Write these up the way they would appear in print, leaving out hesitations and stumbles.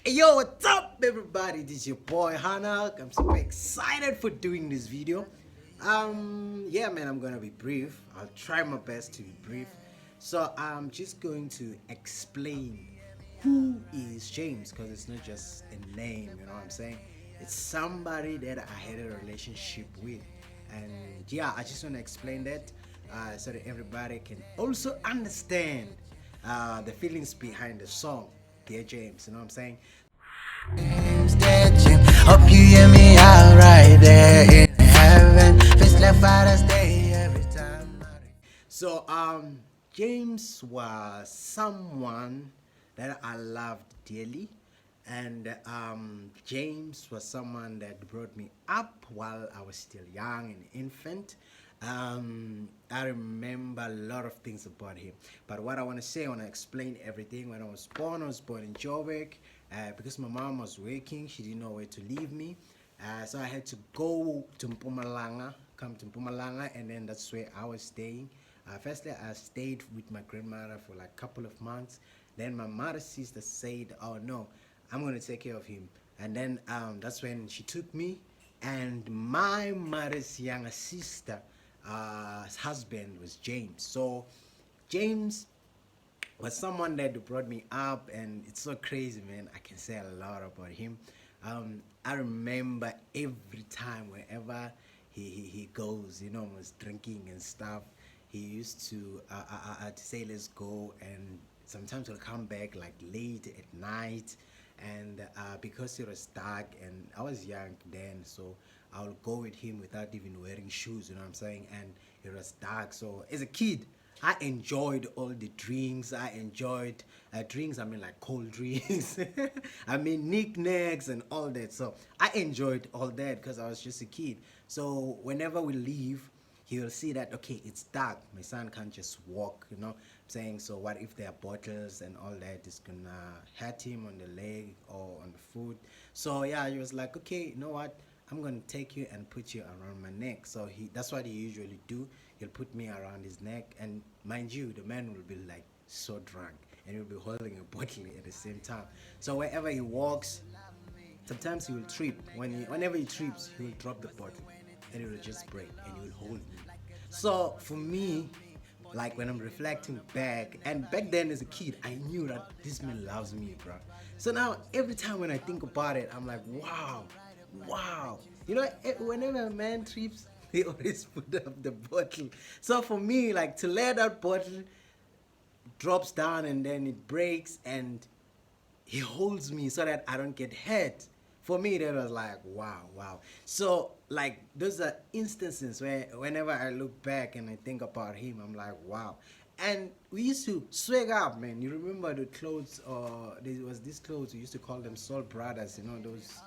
Yo, what's up, everybody? This is your boy Hanoch. I'm super excited for doing this video. Yeah, man, I'm gonna be brief. I'll try my best to be brief. So, I'm just going to explain who is James because it's not just a name, you know what I'm saying? It's somebody that I had a relationship with, and yeah, I just want to explain that so that everybody can also understand the feelings behind the song, Dear James. You know what I'm saying? Hope you hear me out right there in heaven. Fist left Father's Day every time. So James was someone that I loved dearly, and James was someone that brought me up while I was still young, an infant. I remember a lot of things about him, but what I want to say, I want to explain everything. When I was born in Joburg. Because my mom was working, she didn't know where to leave me. So I had to go to Mpumalanga, come to Mpumalanga, and then that's where I was staying. Firstly, I stayed with my grandmother for like a couple of months. Then my mother's sister said, "Oh no, I'm going to take care of him." And then that's when she took me, and my mother's younger sister, husband was James. So James was someone that brought me up, and it's so crazy, man. I can say a lot about him. I remember every time wherever he goes, you know, was drinking and stuff. He used to say let's go, and sometimes he'll come back like late at night, and because it was dark and I was young then, so I'll go with him without even wearing shoes, you know what I'm saying? And it was dark, so as a kid I enjoyed all the drinks. I enjoyed drinks, I mean like cold drinks. I mean knickknacks and all that. So I enjoyed all that because I was just a kid. So whenever we leave, he will see that, okay, it's dark. My son can't just walk, you know what I'm saying? So what if there are bottles and all that is gonna hurt him on the leg or on the foot? So yeah, he was like, okay, you know what? I'm gonna take you and put you around my neck. So that's what he usually do. He'll put me around his neck, and mind you, the man will be like so drunk, and he'll be holding a bottle at the same time. So wherever he walks, sometimes he will trip. Whenever he trips, he will drop the bottle, and it will just break, and he will hold me. So for me, like when I'm reflecting back, and back then as a kid, I knew that this man loves me, bro. So now every time when I think about it, I'm like, wow, wow. You know, whenever a man trips, they always put up the bottle. So for me, like to let that bottle drops down and then it breaks, and he holds me so that I don't get hurt. For me, that was like, wow, wow. So, like, those are instances where whenever I look back and I think about him, I'm like, wow. And we used to swag up, man. You remember the clothes, there was this clothes, we used to call them Soul Brothers, you know, those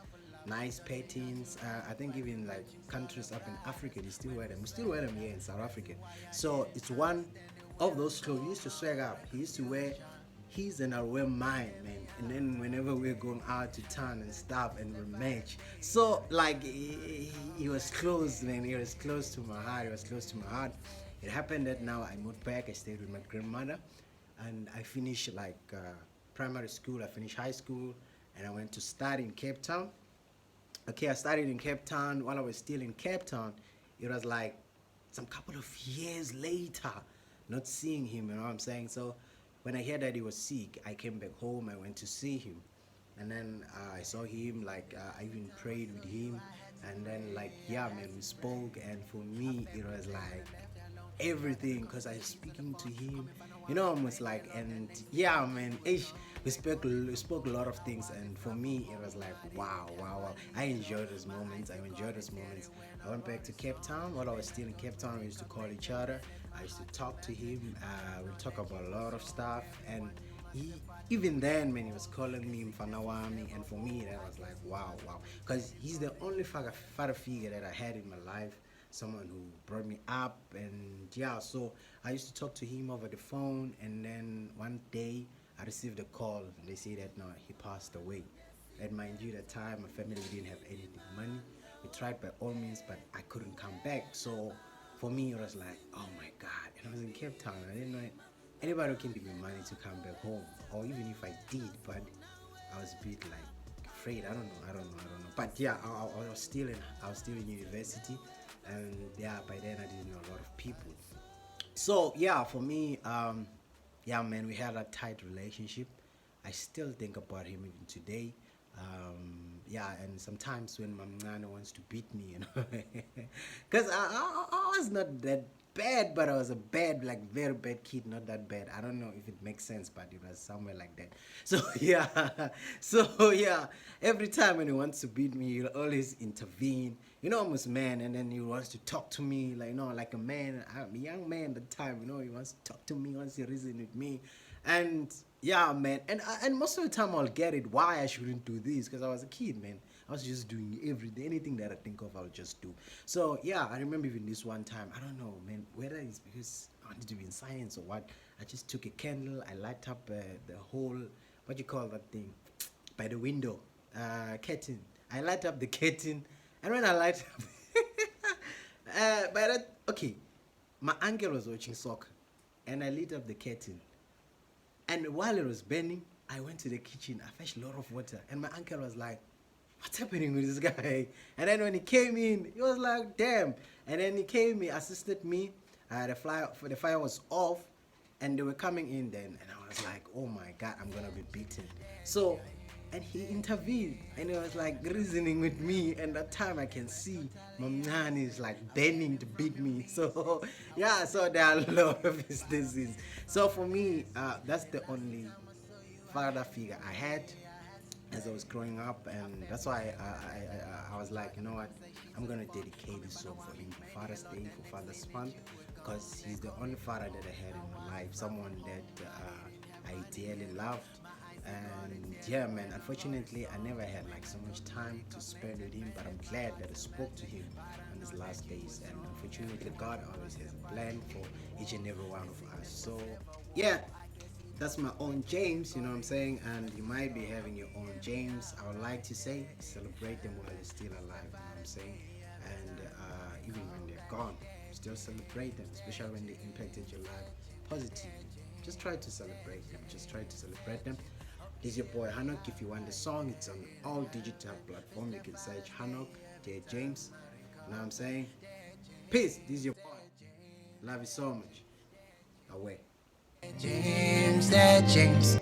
nice patins. I think even like countries up in Africa, they still wear them. We still wear them here in South Africa. So it's one of those clothes. He used to swag up. He used to wear his and I wear mine, man. And then whenever we're going out to town and stuff and we match. So like he was close, man. He was close to my heart. He was close to my heart. It happened that now I moved back. I stayed with my grandmother, and I finished like primary school. I finished high school, and I went to study in Cape Town. Okay, I started in Cape Town. While I was still in Cape Town, it was like some couple of years later, not seeing him, you know what I'm saying? So when I heard that he was sick, I came back home, I went to see him. And then I saw him, like I even prayed with him. And then like, yeah, man, we spoke. And for me, it was like everything because I was speaking to him, you know, almost like, and yeah, man, we spoke a lot of things, and for me, it was like, wow, wow, wow. I enjoyed those moments. I enjoyed those moments. I went back to Cape Town. While I was still in Cape Town, we used to call each other. I used to talk to him. We talk about a lot of stuff, and he, even then, man, he was calling me Mfanawami, and for me, that was like, wow, wow, because he's the only father figure that I had in my life, someone who brought me up, and yeah, so I used to talk to him over the phone, and then one day I received a call, and they say that now he passed away. And mind you, that time my family didn't have anything, money. We tried by all means, but I couldn't come back. So for me, it was like, oh my God. And I was in Cape Town. I didn't know anybody who can give me money to come back home, or even if I did, but I was a bit like afraid. I don't know. But yeah, I was still in university, and yeah, by then I didn't know a lot of people. So yeah, for me, yeah, man, we had a tight relationship. I still think about him even today. Yeah, and sometimes when Mamnana wants to beat me, because I was not that bad, but I was a bad, like very bad kid, not that bad. I don't know if it makes sense, but it was somewhere like that. So yeah, so yeah, every time when he wants to beat me, he'll always intervene. Almost man, and then he wants to talk to me, like like a man. I'm a young man at the time. He wants to talk to me, wants to reason with me, and yeah, man. And most of the time I'll get it why I shouldn't do this because I was a kid, man. I was just doing everything, anything that I think of, I'll just do. So yeah, I remember even this one time. I don't know, man, whether it's because I wanted to be in science or what. I just took a candle, I light up the whole, what you call that thing, by the window, curtain. I light up the curtain, and when I light up, by that, okay, my uncle was watching soccer, and I lit up the curtain. And while it was burning, I went to the kitchen. I fetched a lot of water. And my uncle was like, what's happening with this guy? And then when he came in, he was like, damn. And then he came, he assisted me. The fire was off. And they were coming in then. And I was like, oh my God, I'm going to be beaten. So, and he intervened. And he was like reasoning with me. And that time I can see my man is like bending to beat me. So, yeah, so there are a lot of instances. So for me, that's the only father figure I had as I was growing up, and that's why I was like, you know what, I'm gonna dedicate this song for him, for Father's Day, for Father's Month, because he's the only father that I had in my life, someone that I dearly loved. And yeah, man, unfortunately I never had like so much time to spend with him, but I'm glad that I spoke to him on his last days. And unfortunately God always has a plan for each and every one of us. So yeah, that's my own James, you know what I'm saying? And you might be having your own James. I would like to say celebrate them while they're still alive, you know what I'm saying? And even when they're gone, still celebrate them, especially when they impacted your life positively. Just try to celebrate them. Just try to celebrate them. This is your boy Hanoch. If you want the song, it's on all digital platforms. You can search Hanoch, J James. You know what I'm saying? Peace. This is your boy. Love you so much. Away. James, that James.